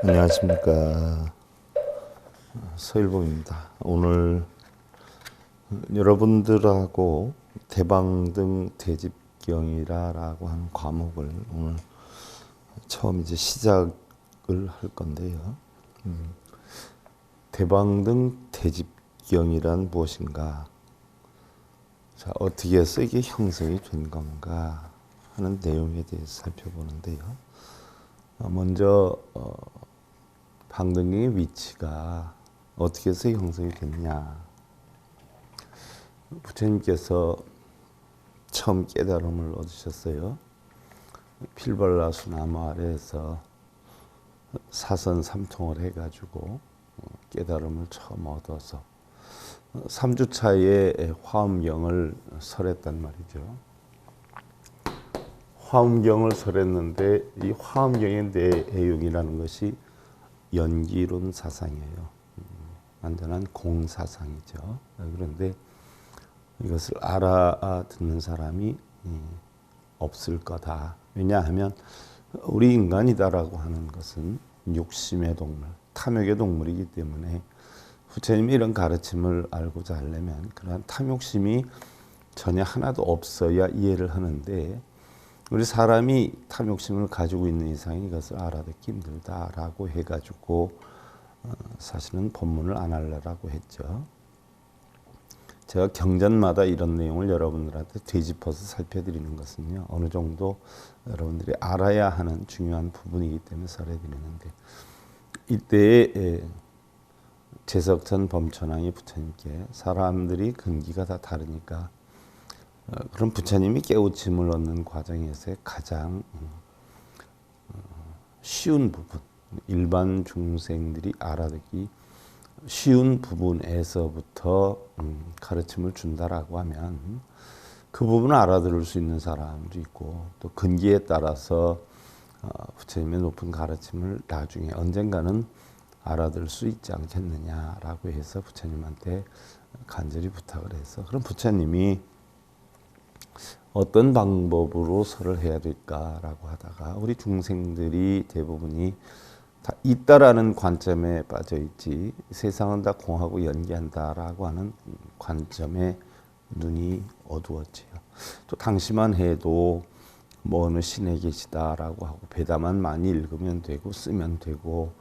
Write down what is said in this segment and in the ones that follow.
안녕하십니까. 서일봉입니다. 오늘 여러분들하고 대방등 대집경이라고 하는 과목을 오늘 처음 이제 시작을 할 건데요. 대방등 대집경이란 무엇인가? 자, 어떻게 해서 이게 형성이 된 건가 하는 내용에 대해서 살펴보는데요. 먼저 방등경의 위치가 어떻게 해서 형성이 됐냐. 부처님께서 처음 깨달음을 얻으셨어요. 필벌나수 나무 아래에서 사선 삼통을 해가지고 깨달음을 처음 얻어서 3주 차에 화엄경을 설했단 말이죠. 화엄경을 설했는데 이 화엄경의 내용이라는 것이 연기론 사상이에요. 완전한 공사상이죠. 그런데 이것을 알아듣는 사람이 없을 거다. 왜냐하면 우리 인간이다라고 하는 것은 욕심의 동물, 탐욕의 동물이기 때문에 부처님이 이런 가르침을 알고자 하려면 그러한 탐욕심이 전혀 하나도 없어야 이해를 하는데 우리 사람이 탐욕심을 가지고 있는 이상 이것을 알아듣기 힘들다라고 해가지고 사실은 본문을 안 하려고 했죠. 제가 경전마다 이런 내용을 여러분들한테 되짚어서 살펴드리는 것은요. 어느 정도 여러분들이 알아야 하는 중요한 부분이기 때문에 설해드리는데 이때에 제석천 범천왕이 부처님께 사람들이 근기가 다 다르니까 그럼 부처님이 깨우침을 얻는 과정에서의 가장 쉬운 부분, 일반 중생들이 알아듣기 쉬운 부분에서부터 가르침을 준다라고 하면 그 부분을 알아들을 수 있는 사람도 있고 또 근기에 따라서 부처님의 높은 가르침을 나중에 언젠가는 알아들을 수 있지 않겠느냐라고 해서 부처님한테 간절히 부탁을 해서 그럼 부처님이 어떤 방법으로 설을 해야 될까라고 하다가 우리 중생들이 대부분이 다 있다라는 관점에 빠져 있지 세상은 다 공하고 연기한다라고 하는 관점에 눈이 어두웠지요. 또 당시만 해도 뭐 어느 신에 계시다라고 하고 배다만 많이 읽으면 되고 쓰면 되고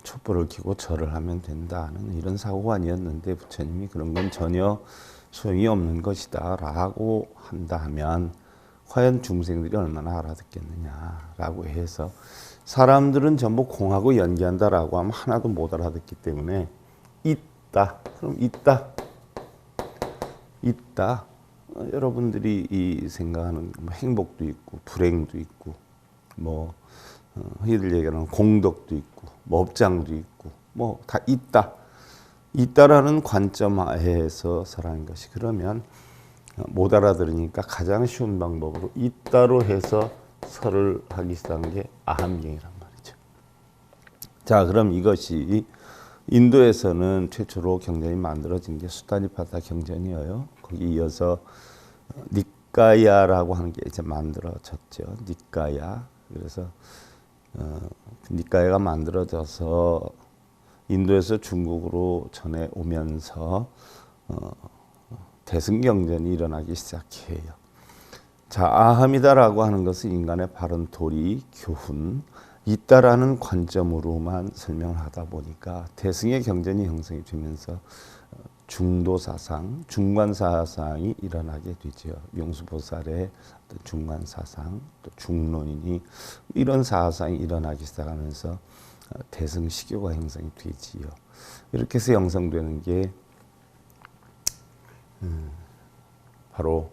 촛불을 켜고 절을 하면 된다는 이런 사고관이었는데 부처님이 그런 건 전혀 소용이 없는 것이다 라고 한다 하면 과연 중생들이 얼마나 알아듣겠느냐라고 해서 사람들은 전부 공하고 연기한다라고 하면 하나도 못 알아듣기 때문에 있다. 그럼 있다. 여러분들이 이 생각하는 뭐 행복도 있고 불행도 있고 뭐 흔히들 얘기하는 공덕도 있고 뭐 업장도 있고 뭐 다 있다라는 관점 하에서 살아가는 것이 그러면 못 알아들으니까 가장 쉬운 방법으로 있다로 해서 설을 하기 시작한 게 아함경이란 말이죠. 자, 그럼 이것이 인도에서는 최초로 경전이 만들어진 게 수타니파타 경전이에요. 거기 이어서 니까야라고 하는 게 이제 만들어졌죠. 니까야. 그래서 니까야가 만들어져서 인도에서 중국으로 전해오면서 대승경전이 일어나기 시작해요. 자, 아함이다라고 하는 것은 인간의 바른 도리, 교훈, 있다라는 관점으로만 설명을 하다 보니까 대승의 경전이 형성이 되면서 중도사상, 중관사상이 일어나게 되죠. 용수보살의 중관사상, 또 중론이니 이런 사상이 일어나기 시작하면서 대승시교가 형성이 되지요. 이렇게 해서 형성되는 게 바로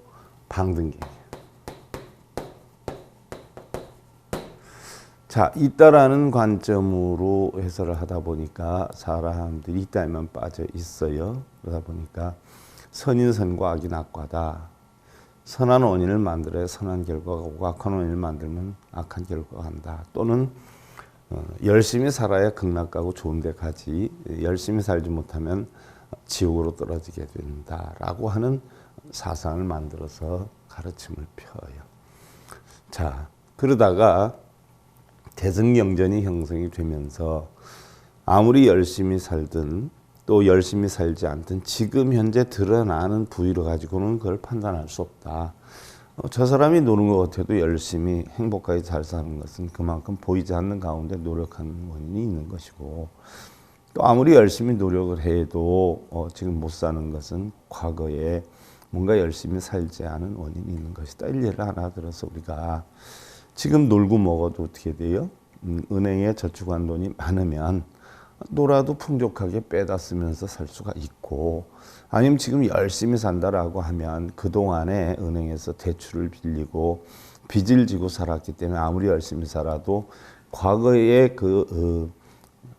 방등경이에요. 자, 있다라는 관점으로 해설을 하다 보니까 사람들이 있다에만 빠져 있어요. 그러다 보니까 선인 선과 악인 악과다. 선한 원인을 만들어야 선한 결과가 오고 악한 원인을 만들면 악한 결과가 간다. 또는 열심히 살아야 극락 가고 좋은 데 가지 열심히 살지 못하면 지옥으로 떨어지게 된다라고 하는 사상을 만들어서 가르침을 펴요. 자, 그러다가 대승경전이 형성이 되면서 아무리 열심히 살든 또 열심히 살지 않든 지금 현재 드러나는 부위를 가지고는 그걸 판단할 수 없다. 저 사람이 노는 것 같아도 열심히 행복하게 잘 사는 것은 그만큼 보이지 않는 가운데 노력하는 원인이 있는 것이고, 또 아무리 열심히 노력을 해도 지금 못 사는 것은 과거에 뭔가 열심히 살지 않은 원인이 있는 것이다. 일례를 하나 들어서 우리가 지금 놀고 먹어도 어떻게 돼요? 은행에 저축한 돈이 많으면 놀아도 풍족하게 빼다 쓰면서 살 수가 있고, 아니면 지금 열심히 산다라고 하면 그동안에 은행에서 대출을 빌리고 빚을 지고 살았기 때문에 아무리 열심히 살아도 과거의 그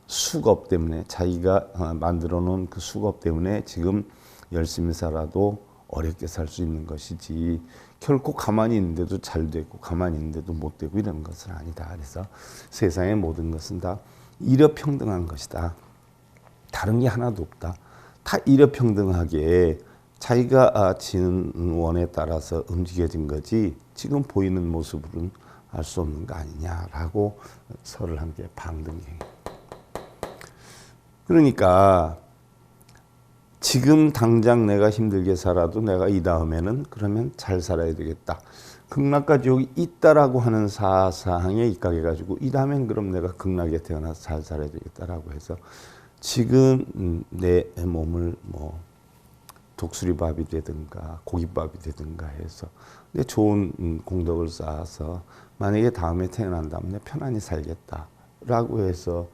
수급 때문에, 자기가 만들어 놓은 그 수급 때문에 지금 열심히 살아도 어렵게 살 수 있는 것이지, 결코 가만히 있는데도 잘 되고 가만히 있는데도 못 되고 이런 것은 아니다. 그래서 세상의 모든 것은 다 일여평등한 것이다. 다른 게 하나도 없다. 다 일여평등하게 자기가 지은 원에 따라서 움직여진 거지 지금 보이는 모습으로는 알 수 없는 거 아니냐라고 설을 함께 방등경. 그러니까 지금 당장 내가 힘들게 살아도 내가 이 다음에는 그러면 잘 살아야 되겠다. 극락과 지옥이 있다라고 하는 사상에 입각해가지고 이 다음엔 그럼 내가 극락에 태어나서 잘 살아야 되겠다라고 해서 지금 내 몸을 뭐 독수리밥이 되든가 고깃밥이 되든가 해서 내 좋은 공덕을 쌓아서 만약에 다음에 태어난다면 내 편안히 살겠다라고 해서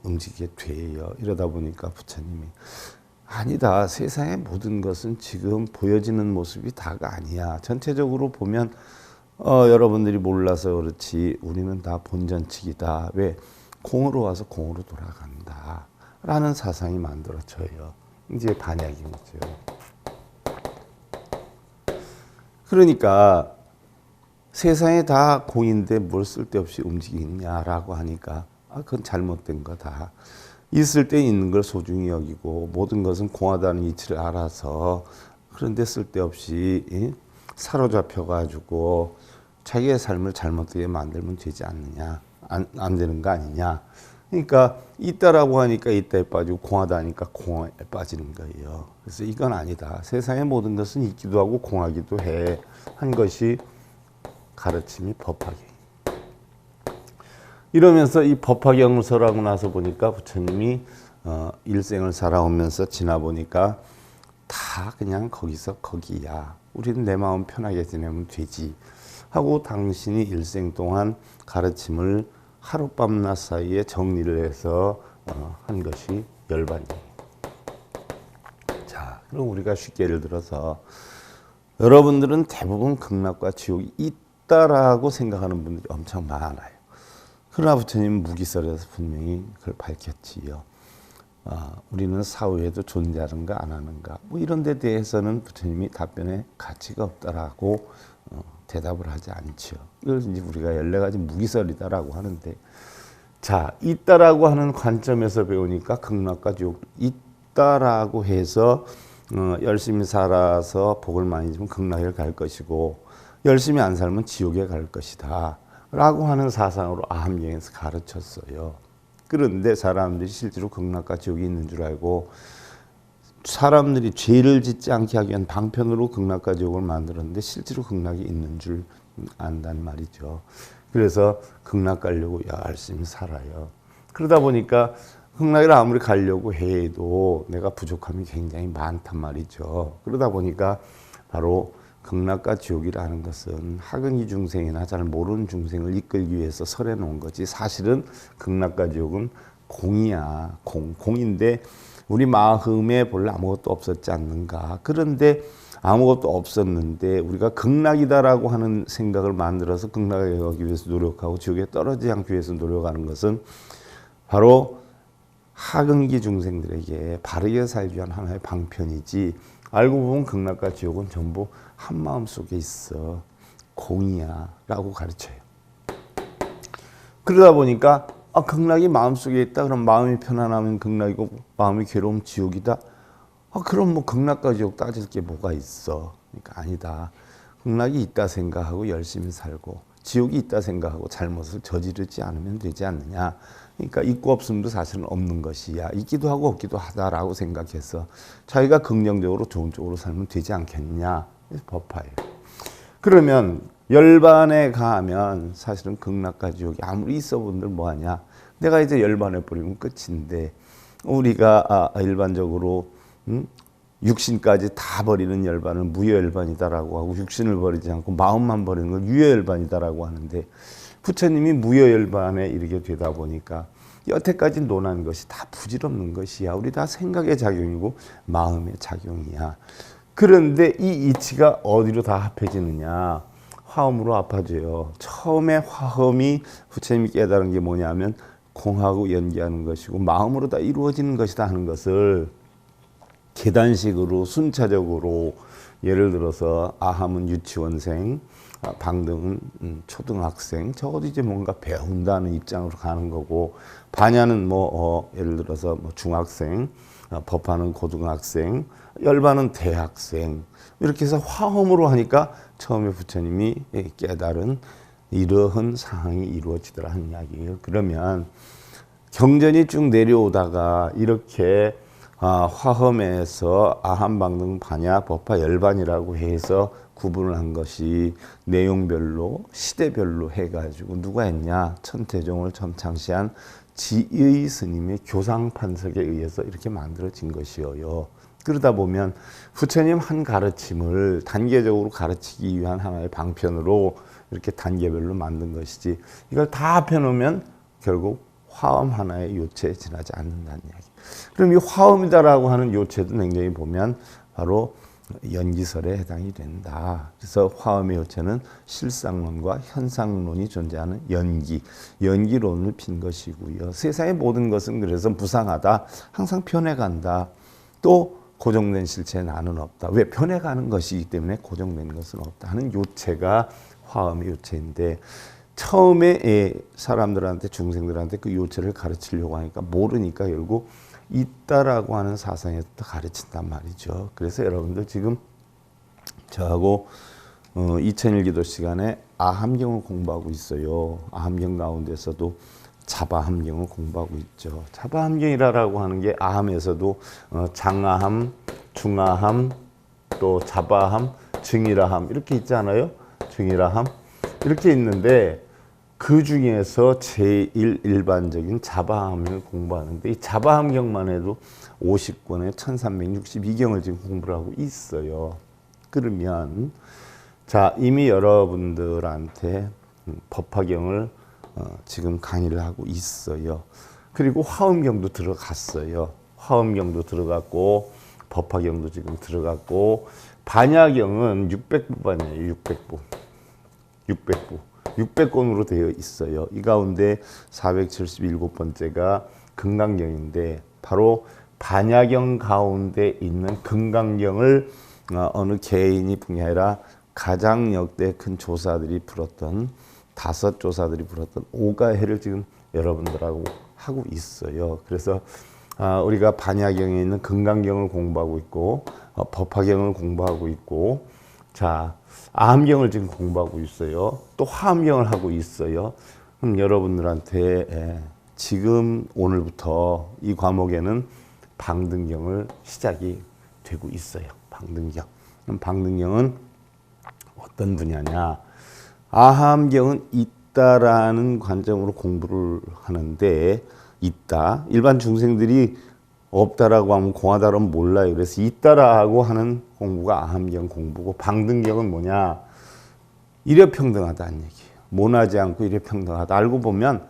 움직이게 돼요. 이러다 보니까 부처님이 아니다. 세상의 모든 것은 지금 보여지는 모습이 다가 아니야. 전체적으로 보면 여러분들이 몰라서 그렇지 우리는 다 본전칙이다. 왜? 공으로 와서 공으로 돌아간다. 라는 사상이 만들어져요. 이제 반약인 거죠. 그러니까 세상에 다 공인데 뭘 쓸데없이 움직이냐라고 하니까 그건 잘못된 거다. 있을 때 있는 걸 소중히 여기고 모든 것은 공하다는 이치를 알아서, 그런데 쓸데없이 사로잡혀가지고 자기의 삶을 잘못되게 만들면 되지 않느냐, 안 되는 거 아니냐. 그러니까 있다라고 하니까 있다에 빠지고 공하다 하니까 공에 빠지는 거예요. 그래서 이건 아니다. 세상의 모든 것은 있기도 하고 공하기도 해. 한 것이 가르침이 법화경. 이러면서 이 법화경을 설하고 나서 보니까 부처님이 일생을 살아오면서 지나 보니까 다 그냥 거기서 거기야. 우리는 내 마음 편하게 지내면 되지 하고 당신이 일생 동안 가르침을 하룻밤낮 사이에 정리를 해서 한 것이 열반경이에요. 자, 그럼 우리가 쉽게 예를 들어서 여러분들은 대부분 극락과 지옥이 있다라고 생각하는 분들이 엄청 많아요. 그러나 부처님은 무기설에서 분명히 그걸 밝혔지요. 우리는 사후에도 존재하는가 안 하는가 뭐 이런 데 대해서는 부처님이 답변에 가치가 없다라고 대답을 하지 않죠. 이걸 이제 우리가 14가지 무기설이다라고 하는데, 자, 있다라고 하는 관점에서 배우니까 극락과 지옥 있다라고 해서 열심히 살아서 복을 많이 주면 극락에 갈 것이고 열심히 안 살면 지옥에 갈 것이다 라고 하는 사상으로 아함경에서 가르쳤어요. 그런데 사람들이 실제로 극락과 지옥이 있는 줄 알고 사람들이 죄를 짓지 않게 하기 위한 방편으로 극락과 지옥을 만들었는데 실제로 극락이 있는 줄 안단 말이죠. 그래서 극락 가려고 열심히 살아요. 그러다 보니까 극락을 아무리 가려고 해도 내가 부족함이 굉장히 많단 말이죠. 그러다 보니까 바로 극락과 지옥이라는 것은 하근이 중생이나 잘 모르는 중생을 이끌기 위해서 설해 놓은 거지, 사실은 극락과 지옥은 공이야. 공인데 우리 마음에 본래 아무것도 없었지 않는가. 그런데 아무것도 없었는데 우리가 극락이다라고 하는 생각을 만들어서 극락에 가기 위해서 노력하고 지옥에 떨어지지 않기 위해서 노력하는 것은 바로 하근기 중생들에게 바르게 살기 위한 하나의 방편이지, 알고 보면 극락과 지옥은 전부 한 마음 속에 있어. 공이야 라고 가르쳐요. 그러다 보니까 극락이 마음속에 있다. 그럼 마음이 편안하면 극락이고 마음이 괴로우면 지옥이다. 그럼 뭐 극락과 지옥 따질 게 뭐가 있어. 그러니까 아니다. 극락이 있다 생각하고 열심히 살고 지옥이 있다 생각하고 잘못을 저지르지 않으면 되지 않느냐. 그러니까 있고 없음도 사실은 없는 것이야. 있기도 하고 없기도 하다라고 생각해서 자기가 긍정적으로 좋은 쪽으로 살면 되지 않겠냐. 법화예요. 그러면 열반에 가면 사실은 극락과 지옥이 아무리 있어 본들 뭐하냐. 내가 이제 열반에 버리면 끝인데 우리가 일반적으로 육신까지 다 버리는 열반을 무여열반이다라고 하고 육신을 버리지 않고 마음만 버리는 걸 유여열반이다라고 하는데 부처님이 무여열반에 이르게 되다 보니까 여태까지 논한 것이 다 부질없는 것이야. 우리 다 생각의 작용이고 마음의 작용이야. 그런데 이 이치가 어디로 다 합해지느냐. 화엄으로 합해져요. 처음에 화엄이 부처님이 깨달은 게 뭐냐면 공하고 연기하는 것이고 마음으로 다 이루어지는 것이다 하는 것을 계단식으로 순차적으로 예를 들어서 아함은 유치원생, 방등은 초등학생, 적어도 이제 뭔가 배운다는 입장으로 가는 거고 반야는 예를 들어서 중학생, 법화는 고등학생, 열반은 대학생 이렇게 해서 화엄으로 하니까 처음에 부처님이 깨달은 이러한 상황이 이루어지더라 하는 이야기예요. 그러면 경전이 쭉 내려오다가 이렇게 화엄에서 아함방등 반야 법화 열반이라고 해서 구분을 한 것이 내용별로 시대별로 해가지고 누가 했냐. 천태종을 점창시한 지의 스님의 교상판석에 의해서 이렇게 만들어진 것이어요. 그러다 보면 부처님 한 가르침을 단계적으로 가르치기 위한 하나의 방편으로 이렇게 단계별로 만든 것이지 이걸 다 합해놓으면 결국 화엄 하나의 요체에 지나지 않는다는 이야기. 그럼 이 화엄이다라고 하는 요체도 굉장히 보면 바로 연기설에 해당이 된다. 그래서 화엄의 요체는 실상론과 현상론이 존재하는 연기론을 핀 것이고요. 세상의 모든 것은 그래서 무상하다. 항상 변해간다. 또 고정된 실체에 나는 없다. 왜? 변해가는 것이기 때문에 고정된 것은 없다 하는 요체가 화엄의 요체인데 처음에 사람들한테 중생들한테 그 요체를 가르치려고 하니까 모르니까 결국 있다라고 하는 사상에서 가르친단 말이죠. 그래서 여러분들 지금 저하고 2001기도 시간에 아함경을 공부하고 있어요. 아함경 가운데서도 자바함경을 공부하고 있죠. 자바함경이라고 하는 게 아함에서도 장아함, 중아함, 또 자바함, 증이라함 이렇게 있잖아요. 증이라함 이렇게 있는데 그 중에서 제일 일반적인 자바함을 공부하는데 이 자바함경만 해도 50권에 1362경을 지금 공부를 하고 있어요. 그러면 자 이미 여러분들한테 법화경을 지금 강의를 하고 있어요. 그리고 화엄경도 들어갔어요. 화엄경도 들어갔고 법화경도 지금 들어갔고 반야경은 600부반이에요. 600부. 600권으로 되어 있어요. 이 가운데 477번째가 금강경인데 바로 반야경 가운데 있는 금강경을 어느 개인이 뿐 아니라 가장 역대 큰 조사들이 풀었던 5 조사들이 풀었던 오가해를 지금 여러분들하고 하고 있어요. 그래서 우리가 반야경에 있는 금강경을 공부하고 있고 법화경을 공부하고 있고 자 아함경을 지금 공부하고 있어요. 또 화엄경을 하고 있어요. 그럼 여러분들한테 지금 오늘부터 이 과목에는 방등경을 시작이 되고 있어요. 방등경. 그럼 방등경은 어떤 분야냐? 아함경은 있다라는 관점으로 공부를 하는데 있다. 일반 중생들이 없다라고 하면 공하다라고 몰라요. 그래서 있다라고 하는 공부가 아함경 공부고 방등경은 뭐냐? 일회평등하다는 얘기예요. 모나지 않고 일회평등하다. 알고 보면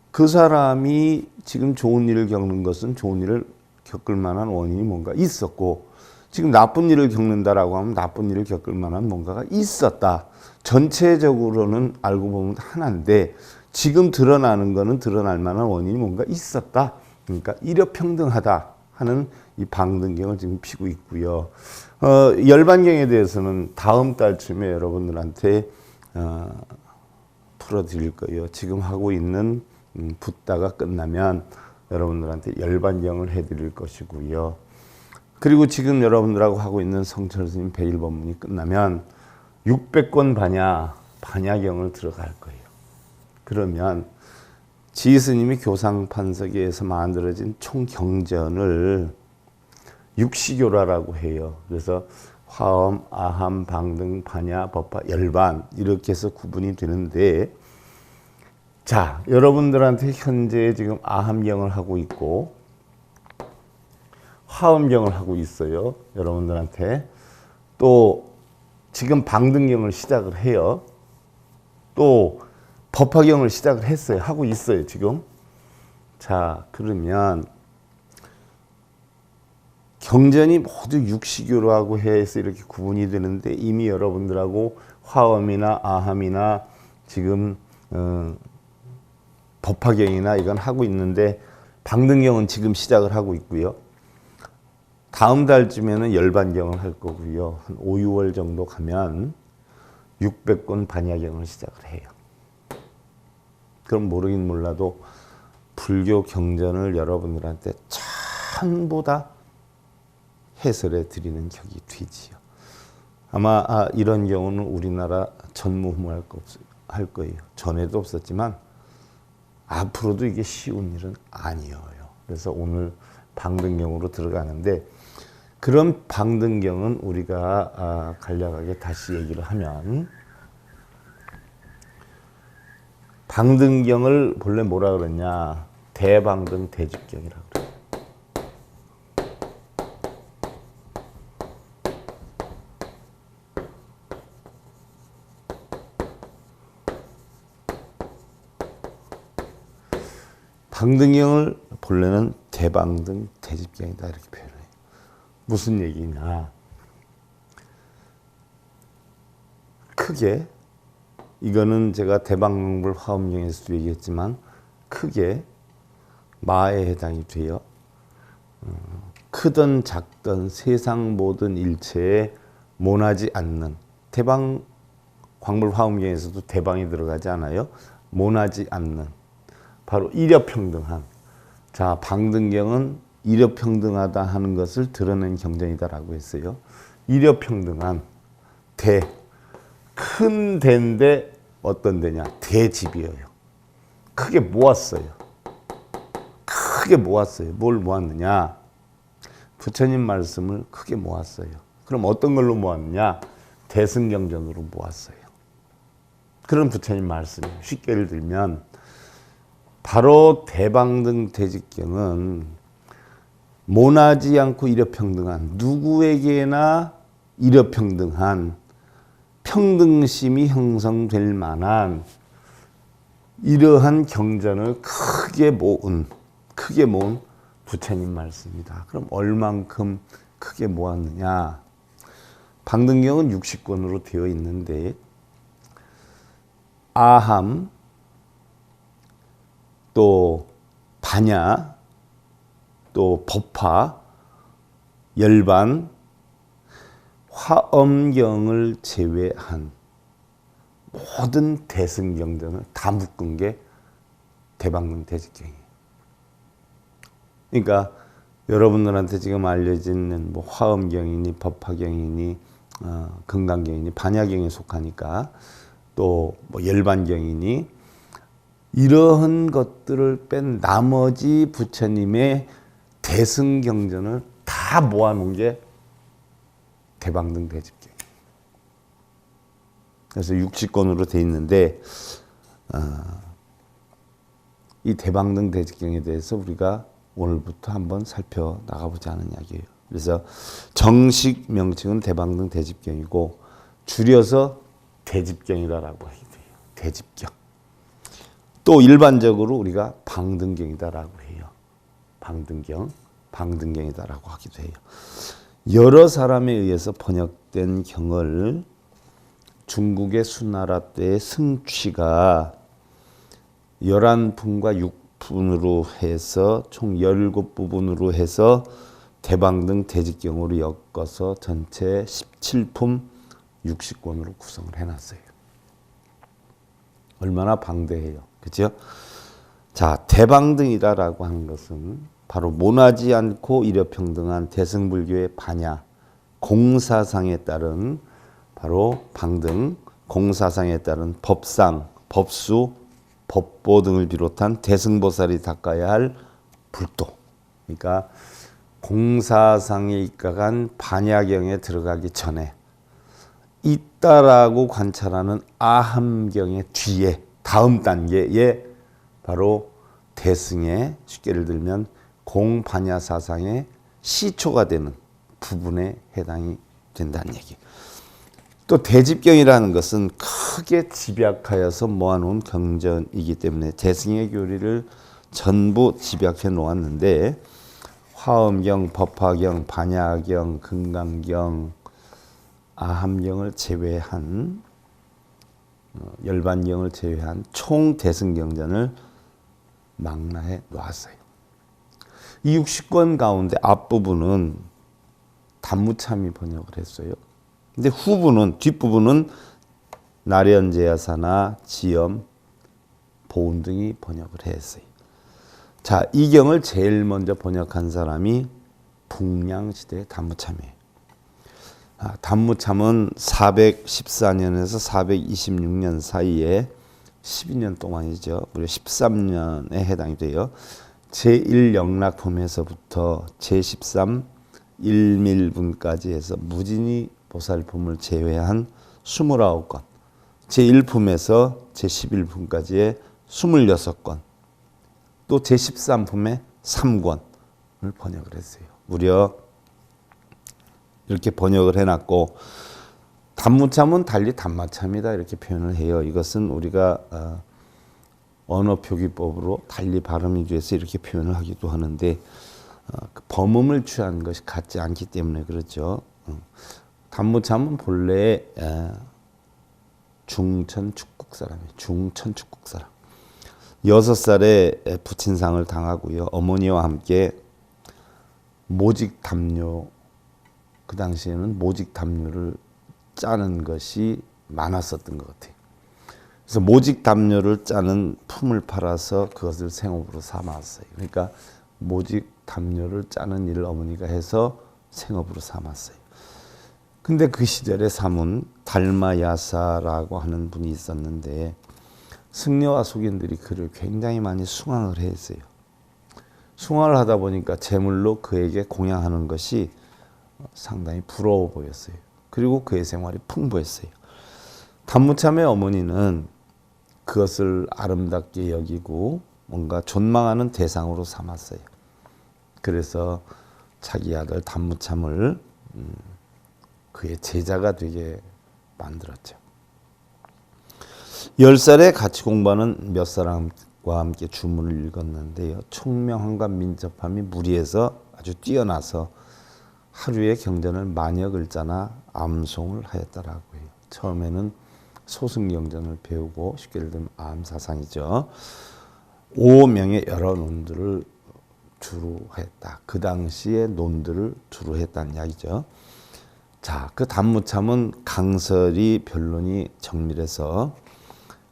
그 사람이 지금 좋은 일을 겪는 것은 좋은 일을 겪을 만한 원인이 뭔가 있었고 지금 나쁜 일을 겪는다라고 하면 나쁜 일을 겪을 만한 뭔가가 있었다. 전체적으로는 알고 보면 하나인데 지금 드러나는 거는 드러날 만한 원인이 뭔가 있었다. 그러니까 일회평등하다 하는 이 방등경을 지금 피고 있고요. 열반경에 대해서는 다음 달쯤에 여러분들한테 풀어드릴 거예요. 지금 하고 있는 붓다가 끝나면 여러분들한테 열반경을 해드릴 것이고요. 그리고 지금 여러분들하고 하고 있는 성철 스님 101법문이 끝나면 600권 반야 반야경을 들어갈 거예요. 그러면 지스님이 교상판석에서 만들어진 총경전을 육시교라라고 해요. 그래서 화엄, 아함, 방등, 반야, 법화, 열반 이렇게 해서 구분이 되는데, 자, 여러분들한테 현재 지금 아함경을 하고 있고 화엄경을 하고 있어요. 여러분들한테 또 지금 방등경을 시작을 해요. 또 법화경을 시작을 했어요. 하고 있어요, 지금. 자, 그러면 경전이 모두 육시교라고 해서 이렇게 구분이 되는데, 이미 여러분들하고 화엄이나 아함이나 지금 법화경이나 이건 하고 있는데, 방등경은 지금 시작을 하고 있고요. 다음 달쯤에는 열반경을 할 거고요. 한 5, 6월 정도 가면 600권 반야경을 시작을 해요. 그럼 모르긴 몰라도 불교 경전을 여러분들한테 전부 다 해설해 드리는 격이 되지요. 아마 이런 경우는 우리나라 전무후무할 거예요. 전에도 없었지만 앞으로도 이게 쉬운 일은 아니에요. 그래서 오늘 방등경으로 들어가는데, 그런 방등경은 우리가 간략하게 다시 얘기를 하면, 방등경을 본래 뭐라 그러냐, 대방등 대집경이라고 그래요. 방등경을 본래는 대방등 대집경이다 이렇게 표현해요. 무슨 얘기냐, 크게 이거는 제가 대방명불 화엄경에서도 얘기했지만 크게 마에 해당이 돼요. 크든 작든 세상 모든 일체에 모나지 않는, 대방 광불 화엄경에서도 대방이 들어가지 않아요. 모나지 않는, 바로 일여평등한. 자, 방등경은 일여평등하다 하는 것을 드러낸 경전이다라고 했어요. 일여평등한 대, 큰 대인데 어떤 대냐, 대집이에요. 크게 모았어요. 크게 모았어요. 뭘 모았느냐, 부처님 말씀을 크게 모았어요. 그럼 어떤 걸로 모았느냐, 대승경전으로 모았어요. 그런 부처님 말씀, 쉽게 예를 들면 바로 대방등 대집경은 모나지 않고 일여평등한, 누구에게나 일여평등한 평등심이 형성될 만한 이러한 경전을 크게 모은 부처님 말씀이다. 그럼 얼만큼 크게 모았느냐, 방등경은 60권으로 되어 있는데 아함, 또 반야, 또 법화, 열반, 화엄경을 제외한 모든 대승경전을 다 묶은 게 대방등 대집경이에요. 그러니까 여러분들한테 지금 알려진 뭐 화엄경이니 법화경이니 금강경이니 반야경에 속하니까, 또 뭐 열반경이니 이러한 것들을 뺀 나머지 부처님의 대승경전을 다 모아놓은 게 대방등 대집경. 그래서 60권으로 돼 있는데, 이 대방등 대집경에 대해서 우리가 오늘부터 한번 살펴나가보자는 이야기예요. 그래서 정식 명칭은 대방등 대집경이고 줄여서 대집경이라고 하게 돼요. 대집경. 또 일반적으로 우리가 방등경이다라고 해요. 방등경, 방등경이다라고 하기도 해요. 여러 사람에 의해서 번역된 경을 중국의 수나라 때의 승취가 11품과 6품으로 해서 총 17부분으로 해서 대방등 대집경으로 엮어서 전체 17품 60권으로 구성을 해놨어요. 얼마나 방대해요. 그죠? 자, 대방등이라고 하는 것은 바로 모나지 않고 일여평등한 대승불교의 반야, 공사상에 따른 바로 방등, 공사상에 따른 법상, 법수, 법보 등을 비롯한 대승보살이 닦아야 할 불도. 그러니까 공사상에 입각한 반야경에 들어가기 전에 있다라고 관찰하는 아함경의 뒤에 다음 단계에 바로 대승의 쉽게를 들면 공반야사상의 시초가 되는 부분에 해당이 된다는 얘기. 또 대집경이라는 것은 크게 집약하여서 모아놓은 경전이기 때문에 대승의 교리를 전부 집약해 놓았는데 화엄경, 법화경, 반야경, 금강경, 아함경을 제외한 열반경을 제외한 총 대승경전을 망라해 놓았어요. 이 60권 가운데 앞부분은 단무참이 번역을 했어요. 근데 후부는 뒷부분은 나련제야사나 지엄, 보은 등이 번역을 했어요. 자, 이 경을 제일 먼저 번역한 사람이 북량시대의 단무참이에요. 단무참은 414년에서 426년 사이에 12년 동안이죠. 무려 13년에 해당이 돼요. 제1영락품에서부터 제13 일밀분까지 해서 무진이 보살품을 제외한 29권, 제1품에서 제11품까지의 26권, 또 제13품의 3권을 번역을 했어요. 무려 이렇게 번역을 해놨고 단무참은 달리 단마참이다 이렇게 표현을 해요. 이것은 우리가 언어표기법으로 달리 발음이 돼서 이렇게 표현을 하기도 하는데 그 범음을 취한 것이 같지 않기 때문에 그렇죠. 단무참은 본래 중천 축국 사람이에요. 중천 축국 사람. 6살에 부친상을 당하고요. 어머니와 함께 모직 담요, 그 당시에는 모직 담요를 짜는 것이 많았었던 것 같아요. 그래서 모직 담요를 짜는 품을 팔아서 그것을 생업으로 삼았어요. 그러니까 모직 담요를 짜는 일을 어머니가 해서 생업으로 삼았어요. 근데 그 시절에 삼은 달마야사라고 하는 분이 있었는데 승려와 속인들이 그를 굉장히 많이 숭앙을 했어요. 숭앙을 하다 보니까 제물로 그에게 공양하는 것이 상당히 부러워 보였어요. 그리고 그의 생활이 풍부했어요. 단무참의 어머니는 그것을 아름답게 여기고 뭔가 존망하는 대상으로 삼았어요. 그래서 자기 아들 단무참을 그의 제자가 되게 만들었죠. 10살에 같이 공부하는 몇 사람과 함께 주문을 읽었는데요. 총명함과 민첩함이 무리해서 아주 뛰어나서 하루에 경전을 만여 글자나 암송을 하였다라고 해요. 처음에는 소승경전을 배우고 쉽게 들면 암사상이죠. 5명의 여러 논들을 주로 했다. 그 당시에 논들을 주로 했다는 이야기죠. 자, 그 단무참은 강설이 변론이 정밀해서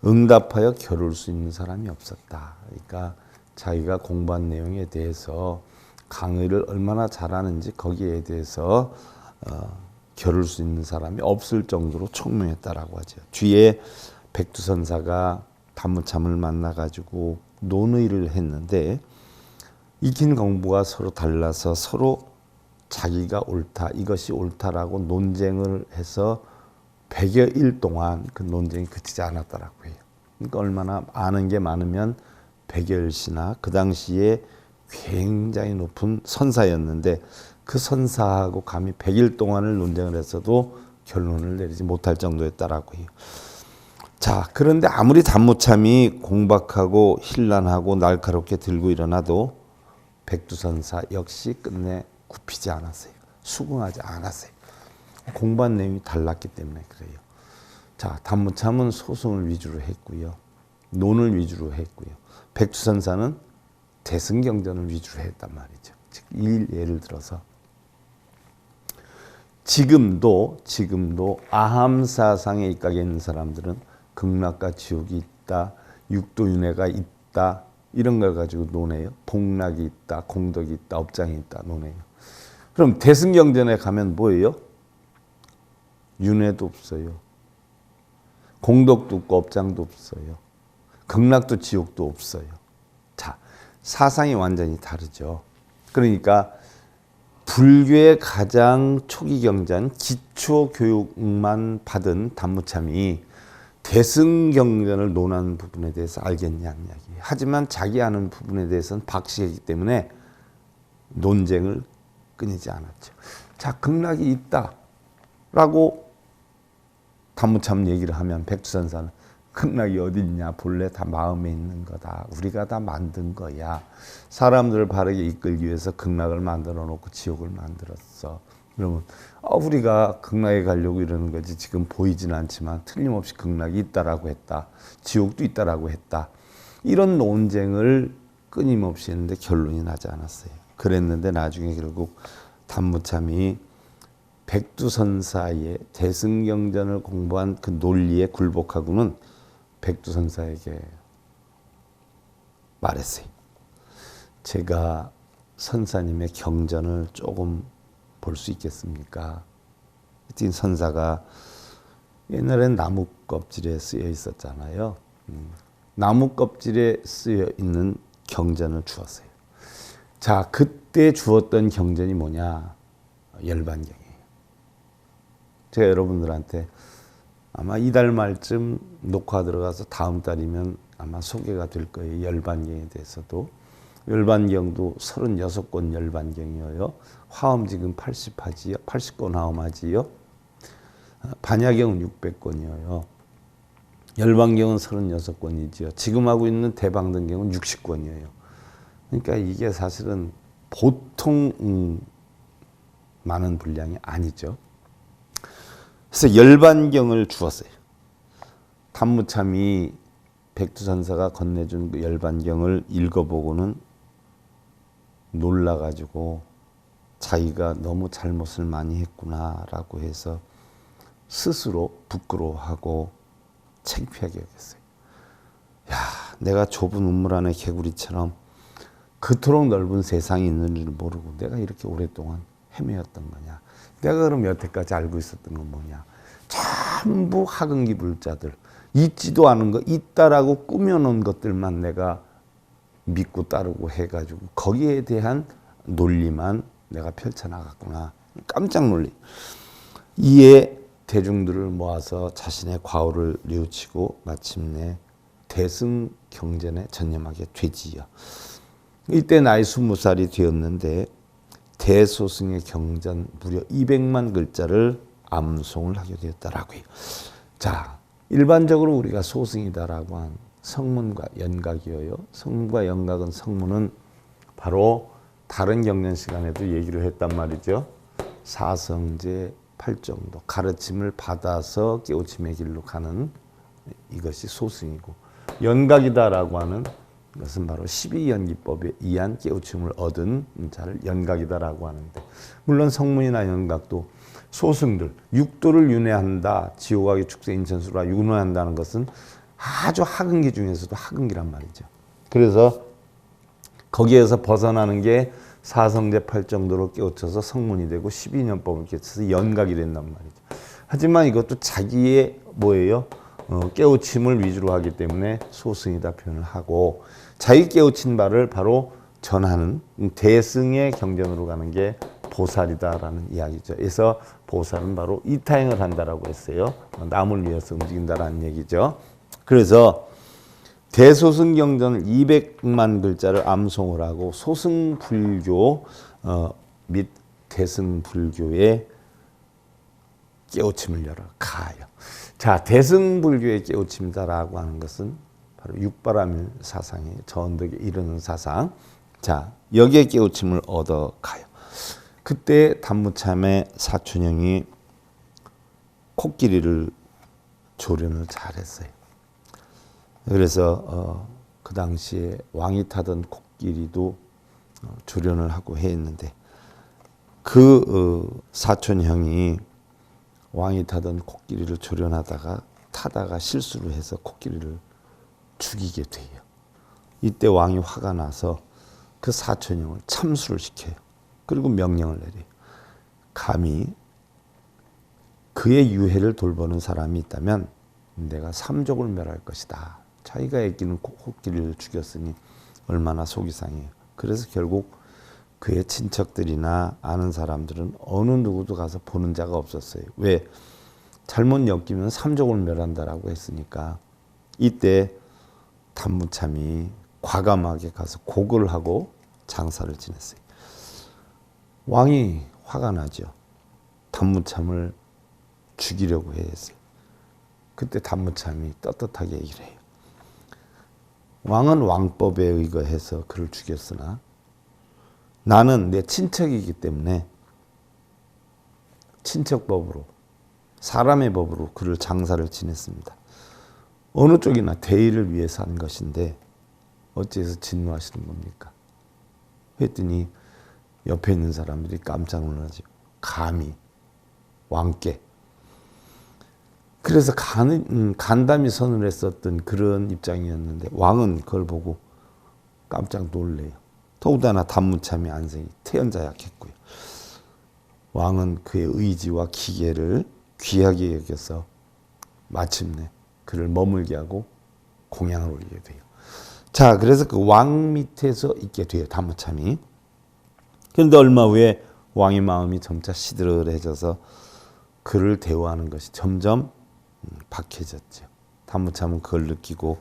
응답하여 겨룰 수 있는 사람이 없었다. 그러니까 자기가 공부한 내용에 대해서 강의를 얼마나 잘하는지 거기에 대해서 겨룰 수 있는 사람이 없을 정도로 총명했다라고 하죠. 뒤에 백두선사가 단무참을 만나가지고 논의를 했는데 익힌 공부가 서로 달라서 서로 자기가 옳다, 이것이 옳다라고 논쟁을 해서 100여 일 동안 그 논쟁이 그치지 않았다라고 해요. 그러니까 얼마나 아는 게 많으면 100여 일시나 그 당시에 굉장히 높은 선사였는데 그 선사하고 감히 100일 동안을 논쟁을 했어도 결론을 내리지 못할 정도였다라고 해요. 자, 그런데 아무리 단무참이 공박하고 힐난하고 날카롭게 들고 일어나도 백두선사 역시 끝내 굽히지 않았어요. 수긍하지 않았어요. 공부한 내용이 달랐기 때문에 그래요. 자, 단무참은 소승을 위주로 했고요. 논을 위주로 했고요. 백두선사는 대승경전을 위주로 했단 말이죠. 즉, 예를 들어서 지금도 아함사상에 입각해 있는 사람들은 극락과 지옥이 있다, 육도윤회가 있다, 이런 걸 가지고 논해요. 복락이 있다, 공덕이 있다, 업장이 있다 논해요. 그럼 대승경전에 가면 뭐예요? 윤회도 없어요. 공덕도 없고 업장도 없어요. 극락도 지옥도 없어요. 자, 사상이 완전히 다르죠. 그러니까 불교의 가장 초기 경전 기초 교육만 받은 단무참이 대승경전을 논하는 부분에 대해서 알겠냐는 이야기. 하지만 자기 아는 부분에 대해서는 박식이기 때문에 논쟁을 끊이지 않았죠. 자, 극락이 있다라고 단무참 얘기를 하면 백두산사는 극락이 어디 있냐, 본래 다 마음에 있는 거다, 우리가 다 만든 거야, 사람들을 바르게 이끌기 위해서 극락을 만들어 놓고 지옥을 만들었어. 그러면 우리가 극락에 가려고 이러는 거지, 지금 보이지는 않지만 틀림없이 극락이 있다라고 했다, 지옥도 있다라고 했다, 이런 논쟁을 끊임없이 했는데 결론이 나지 않았어요. 그랬는데 나중에 결국 단무참이 백두선사의 대승경전을 공부한 그 논리에 굴복하고는 백두선사에게 말했어요. 제가 선사님의 경전을 조금 볼 수 있겠습니까? 그랬더니 선사가 옛날엔 나무 껍질에 쓰여 있었잖아요. 나무 껍질에 쓰여 있는 경전을 주었어요. 자, 그때 주었던 경전이 뭐냐? 열반경이에요. 제가 여러분들한테 아마 이달 말쯤 녹화 들어가서 다음 달이면 아마 소개가 될 거예요. 열반경에 대해서도. 열반경도 36권 열반경이에요. 화엄 지금 80하지요. 80권 화엄하지요. 반야경은 600권이에요. 열반경은 36권이지요. 지금 하고 있는 대방등경은 60권이에요. 그러니까 이게 사실은 보통 많은 분량이 아니죠. 그래서 열반경을 주었어요. 단무참이 백두산사가 건네준 그 열반경을 읽어보고는 놀라가지고 자기가 너무 잘못을 많이 했구나라고 해서 스스로 부끄러워하고 창피하게 여겼어요. 야, 내가 좁은 우물 안에 개구리처럼 그토록 넓은 세상이 있는 줄 모르고 내가 이렇게 오랫동안 헤매었던 거냐. 내가 그럼 여태까지 알고 있었던 건 뭐냐. 전부 하근기 불자들, 있지도 않은 거, 있다라고 꾸며놓은 것들만 내가 믿고 따르고 해가지고 거기에 대한 논리만 내가 펼쳐나갔구나. 깜짝 놀리. 이에 대중들을 모아서 자신의 과오를 뉘우치고 마침내 대승경전에 전념하게 되지요. 이때 나이 20살이 되었는데 대소승의 경전 무려 200만 글자를 암송을 하게 되었다라고요. 자, 일반적으로 우리가 소승이다라고 한 성문과 연각이에요. 성문과 연각은 성문은 바로 다른 경전 시간에도 얘기를 했단 말이죠. 사성제 8정도 가르침을 받아서 깨우침의 길로 가는 이것이 소승이고, 연각이다라고 하는 이것은 바로 12연기법에 의한 깨우침을 얻은 자를 연각이다라고 하는데, 물론 성문이나 연각도 소승들, 육도를 윤회한다, 지옥하기 축세 인천수라 윤회한다는 것은 아주 하근기 중에서도 하근기란 말이죠. 그래서 거기에서 벗어나는 게 사성제 8정도로 깨우쳐서 성문이 되고 12년법을 깨우쳐서 연각이 된단 말이죠. 하지만 이것도 자기의 뭐예요? 깨우침을 위주로 하기 때문에 소승이다 표현을 하고, 자기 깨우친 바를 바로 전하는 대승의 경전으로 가는 게 보살이다라는 이야기죠. 그래서 보살은 바로 이타행을 한다라고 했어요. 남을 위해서 움직인다라는 얘기죠. 그래서 대소승경전을 200만 글자를 암송을 하고 소승불교 및 대승불교의 깨우침을 열어 가요. 자, 대승불교의 깨우침이다라고 하는 것은 바로 육바라밀 사상이에요. 저 언덕에 이르는 사상. 자, 여기에 깨우침을 얻어 가요. 그때 단무참의 사촌형이 코끼리를 조련을 잘했어요. 그래서 그 당시에 왕이 타던 코끼리도 조련을 하고 했는데, 그 사촌형이 왕이 타던 코끼리를 조련하다가 타다가 실수를 해서 코끼리를 죽이게 돼요. 이때 왕이 화가 나서 그 사촌형을 참수를 시켜요. 그리고 명령을 내려요. 감히 그의 유해를 돌보는 사람이 있다면 내가 삼족을 멸할 것이다. 자기가 아끼는 코끼리를 죽였으니 얼마나 속이 상해요. 그래서 결국 그의 친척들이나 아는 사람들은 어느 누구도 가서 보는 자가 없었어요. 왜? 잘못 엮이면 삼족을 멸한다라고 했으니까. 이때 단무참이 과감하게 가서 곡을 하고 장사를 지냈어요. 왕이 화가 나죠. 단무참을 죽이려고 했어요. 그때 단무참이 떳떳하게 얘기를 해요. 왕은 왕법에 의거해서 그를 죽였으나 나는 내 친척이기 때문에 친척법으로, 사람의 법으로 그를 장사를 지냈습니다. 어느 쪽이나 대의를 위해서 한 것인데 어째서 진노하시는 겁니까? 했더니 옆에 있는 사람들이 깜짝 놀라죠. 감히 왕께. 그래서 간담이 선을 했었던 그런 입장이었는데 왕은 그걸 보고 깜짝 놀래요. 더군다나 단무참의 안색이 태연자약했고요. 왕은 그의 의지와 기계를 귀하게 여겨서 마침내 그를 머물게 하고 공양을 올리게 돼요. 자, 그래서 그 왕 밑에서 있게 돼요, 단무참이. 그런데 얼마 후에 왕의 마음이 점차 시들해져서 그를 대우하는 것이 점점 박해졌죠. 단무참은 그걸 느끼고,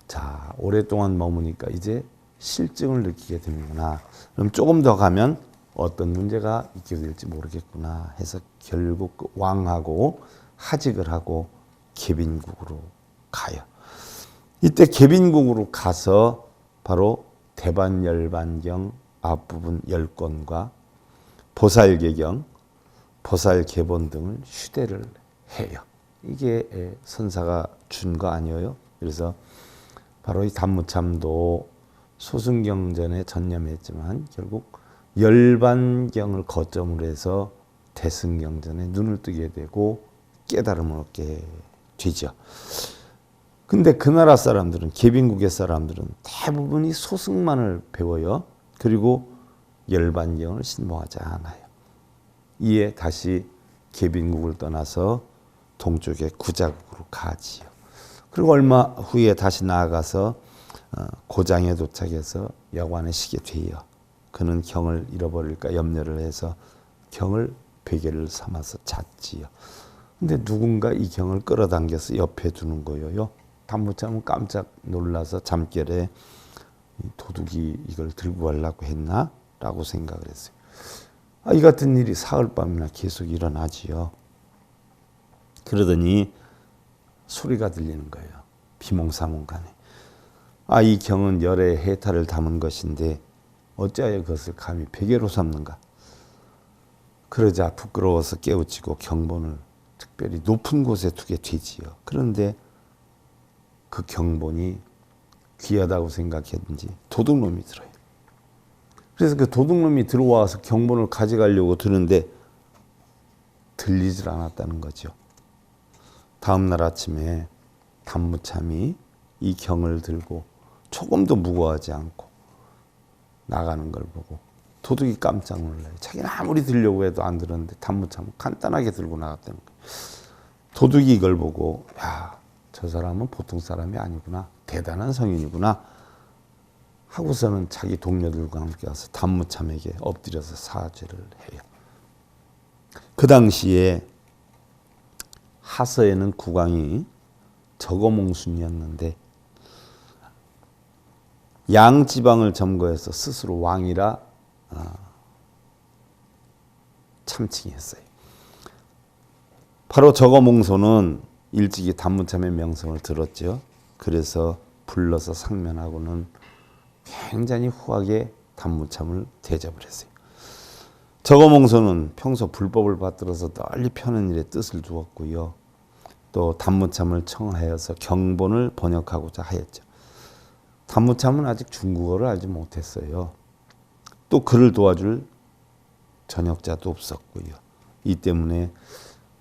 자, 오랫동안 머무니까 이제 실증을 느끼게 되는구나. 그럼 조금 더 가면 어떤 문제가 있게 될지 모르겠구나 해서 결국 그 왕하고 하직을 하고 계빈국으로 가요. 이때 계빈국으로 가서 바로 대반열반경 앞부분 10권과 보살계경, 보살계본 등을 휴대를 해요. 이게 선사가 준 거 아니에요? 그래서 바로 이 단무참도 소승경전에 전념했지만 결국 열반경을 거점으로 해서 대승경전에 눈을 뜨게 되고 깨달음을 얻게 되죠. 근데 그 나라 사람들은, 계빈국의 사람들은 대부분이 소승만을 배워요. 그리고 열반경을 신봉하지 않아요. 이에 다시 계빈국을 떠나서 동쪽의 구자국으로 가지요. 그리고 얼마 후에 다시 나아가서 고장에 도착해서 여관에 쉬게 돼요. 그는 경을 잃어버릴까 염려를 해서 경을 베개를 삼아서 잤지요. 근데 누군가 이 경을 끌어당겨서 옆에 두는 거예요. 단무참은 깜짝 놀라서 잠결에 도둑이 이걸 들고 가려고 했나? 라고 생각을 했어요. 이 같은 일이 사흘밤이나 계속 일어나지요. 그러더니 소리가 들리는 거예요. 비몽사몽간에. 이 경은 열의 해탈을 담은 것인데 어찌하여 그것을 감히 베개로 삼는가? 그러자 부끄러워서 깨우치고 경본을 특별히 높은 곳에 두게 되지요. 그런데 그 경본이 귀하다고 생각했는지 도둑놈이 들어요. 그래서 그 도둑놈이 들어와서 경본을 가져가려고 드는데 들리질 않았다는 거죠. 다음 날 아침에 단무참이 이 경을 들고 조금도 무거워하지 않고 나가는 걸 보고 도둑이 깜짝 놀라요. 자기는 아무리 들려고 해도 안 들었는데 단무참은 간단하게 들고 나갔다는 거예요. 도둑이 이걸 보고, 야, 저 사람은 보통 사람이 아니구나. 대단한 성인이구나. 하고서는 자기 동료들과 함께 와서 단무참에게 엎드려서 사죄를 해요. 그 당시에 하서에는 국왕이 저거몽순이었는데 양지방을 점거해서 스스로 왕이라 참칭했어요. 바로 저거몽소는 일찍이 단무참의 명성을 들었죠. 그래서 불러서 상면하고는 굉장히 후하게 단무참을 대접을 했어요. 저거몽소는 평소 불법을 받들어서 널리 펴는 일에 뜻을 두었고요. 또 단무참을 청하여서 경본을 번역하고자 하였죠. 단무참은 아직 중국어를 알지 못했어요. 또 그를 도와줄 전역자도 없었고요. 이 때문에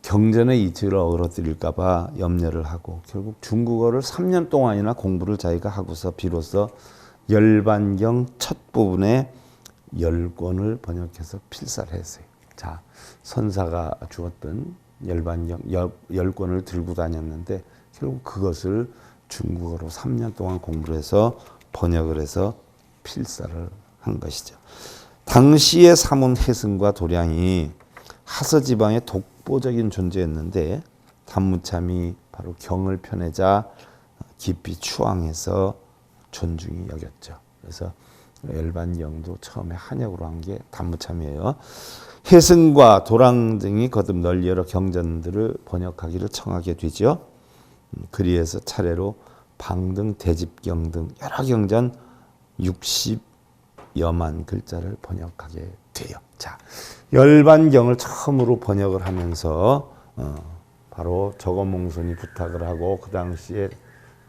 경전의 이치를 어그러뜨릴까 봐 염려를 하고 결국 중국어를 3년 동안이나 공부를 자기가 하고서 비로소 열반경 첫 부분에 10권을 번역해서 필사를 했어요. 자, 선사가 주었던 열반경 10권을 들고 다녔는데 결국 그것을 중국어로 3년 동안 공부를 해서 번역을 해서 필사를 한 것이죠. 당시의 사문 해승과 도량이 하서 지방의 독보적인 존재였는데 단무참이 바로 경을 펴내자 깊이 추앙해서 존중이 여겼죠. 그래서 열반경도 처음에 한역으로 한 게 단무참이에요. 해승과 도랑 등이 거듭 널리 여러 경전들을 번역하기를 청하게 되죠. 그리해서 차례로 방등, 대집경 등 여러 경전 60여만 글자를 번역하게 돼요. 자, 열반경을 처음으로 번역을 하면서 바로 저거몽손이 부탁을 하고 그 당시에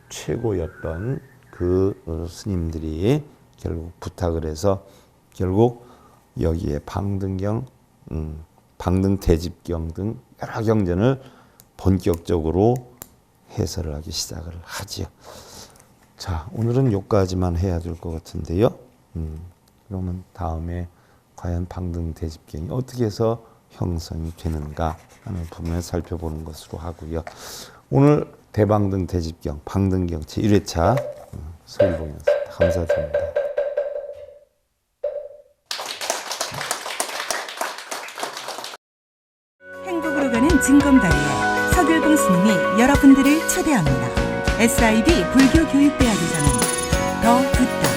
최고였던 그 스님들이 결국 부탁을 해서 결국 여기에 방등경, 방등대집경 등 여러 경전을 본격적으로 해설을 하기 시작을 하지요. 자, 오늘은 여기까지만 해야 될 것 같은데요. 그러면 다음에 과연 방등대집경이 어떻게 해서 형성이 되는가 하는 부분을 살펴보는 것으로 하고요. 오늘 대방등대집경, 방등경 제1회차 서울봉이었습니다. 감사드립니다. 행복으로 가는 징검다리에 서귤봉 스님이 여러분들을 초대합니다. SIB 불교교육대학에서는 더 듣다,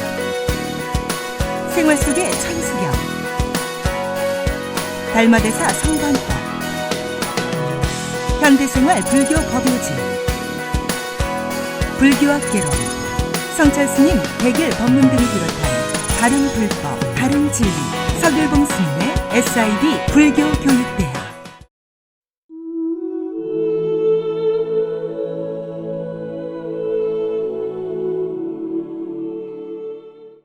생활 속의 천수경, 달마대사 성관법, 현대생활 불교 법요지, 불교학개론, 성찰스님 백일 법문 등을 비롯한 다른 불법, 다른 진리, 서귤봉 스님의 SIB 불교교육대학.